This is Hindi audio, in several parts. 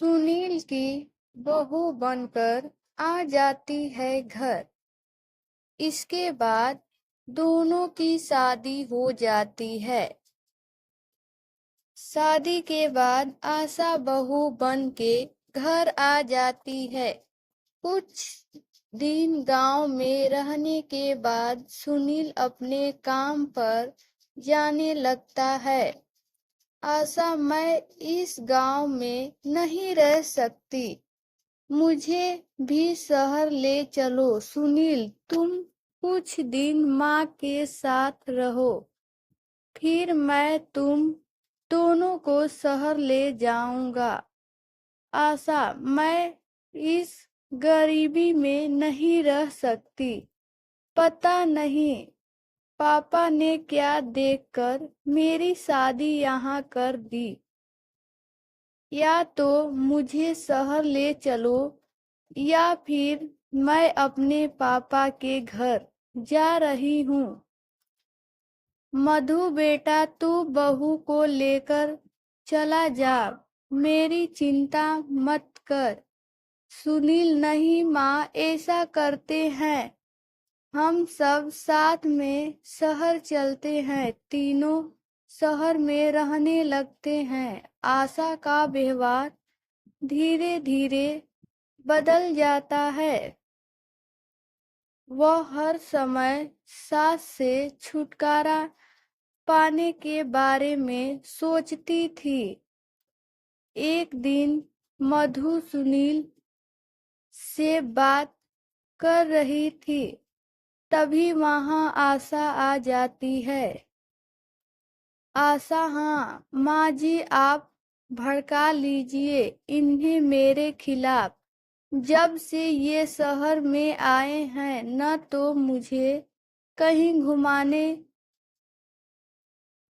सुनील की बहू बनकर आ जाती है घर। इसके बाद दोनों की शादी हो जाती है। शादी के बाद आशा बहू बन के घर आ जाती है। कुछ दिन गांव में रहने के बाद सुनील अपने काम पर जाने लगता है। आशा, मैं इस गांव में नहीं रह सकती, मुझे भी शहर ले चलो। सुनील, तुम कुछ दिन माँ के साथ रहो, फिर मैं तुम दोनों को शहर ले जाऊंगा। आशा, मैं इस गरीबी में नहीं रह सकती। पता नहीं पापा ने क्या देखकर मेरी शादी यहाँ कर दी। या तो मुझे शहर ले चलो या फिर मैं अपने पापा के घर जा रही हूँ। मधु बेटा, तू बहू को लेकर चला जा, मेरी चिंता मत कर। सुनील, नहीं माँ, ऐसा करते हैं, हम सब साथ में शहर चलते हैं, तीनों शहर में रहने लगते हैं। आशा का व्यवहार धीरे धीरे बदल जाता है। वह हर समय सास से छुटकारा पाने के बारे में सोचती थी। एक दिन मधु सुनील से बात कर रही थी, तभी वहां आशा आ जाती है। आशा, हाँ माँ जी, आप भड़का लीजिए इन्हें मेरे खिलाफ। जब से ये शहर में आए हैं, न तो मुझे कहीं घुमाने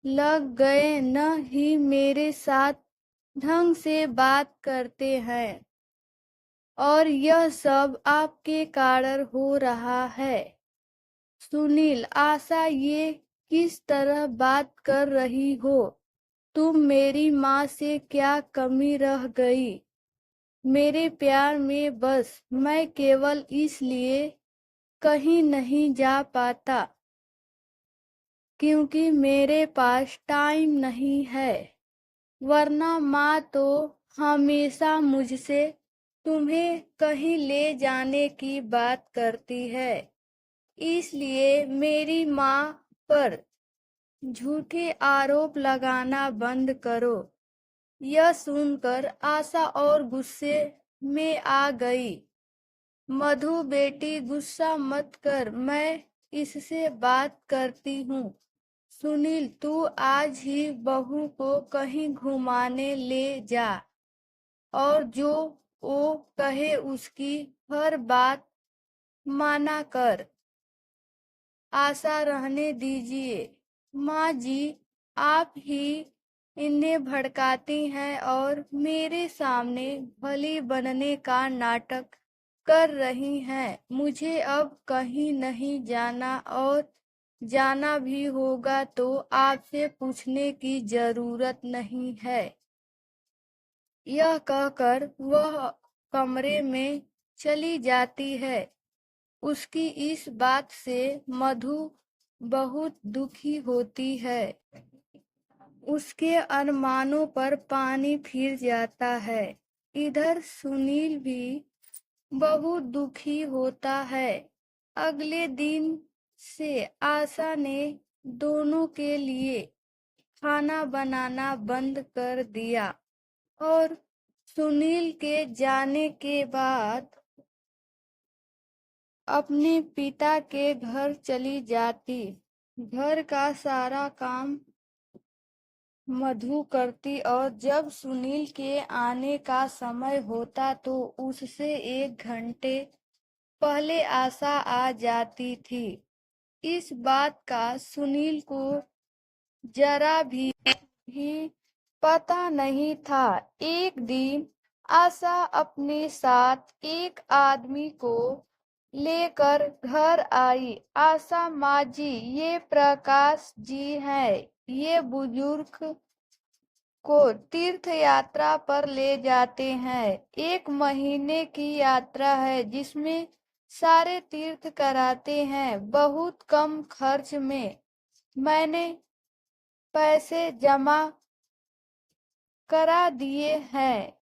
लग गए, न ही मेरे साथ ढंग से बात करते हैं, और यह सब आपके कारण हो रहा है। सुनील, आशा, ये किस तरह बात कर रही हो? तुम मेरी माँ से क्या कमी रह गई? मेरे प्यार में बस मैं केवल इसलिए कहीं नहीं जा पाता क्योंकि मेरे पास टाइम नहीं है, वरना माँ तो हमेशा मुझसे तुम्हें कहीं ले जाने की बात करती है। इसलिए मेरी माँ पर झूठे आरोप लगाना बंद करो। यह सुनकर आशा और गुस्से में आ गई। मधु बेटी, गुस्सा मत कर, मैं इससे बात करती हूँ। सुनील, तू आज ही बहू को कहीं घुमाने ले जा, और जो वो कहे उसकी हर बात माना कर। आशा, रहने दीजिए माँ जी, आप ही इन्हें भड़काती हैं और मेरे सामने भली बनने का नाटक कर रही हैं। मुझे अब कहीं नहीं जाना, और जाना भी होगा तो आपसे पूछने की जरूरत नहीं है। यह कहकर वह कमरे में चली जाती है। उसकी इस बात से मधु बहुत दुखी होती है। उसके अरमानों पर पानी फिर जाता है। इधर सुनील भी बहुत दुखी होता है। अगले दिन से आशा ने दोनों के लिए खाना बनाना बंद कर दिया, और सुनील के जाने के बाद अपने पिता के घर चली जाती। घर का सारा काम मधु करती, और जब सुनील के आने का समय होता तो उससे 1 घंटे पहले आशा आ जाती थी। इस बात का सुनील को जरा भी पता नहीं था। एक दिन आशा अपने साथ एक आदमी को लेकर घर आई। आशा, माँ जी, ये प्रकाश जी हैं। ये बुजुर्ग को तीर्थ यात्रा पर ले जाते हैं। 1 महीने की यात्रा है जिसमें सारे तीर्थ कराते हैं। बहुत कम खर्च में मैंने पैसे जमा करा दिए हैं।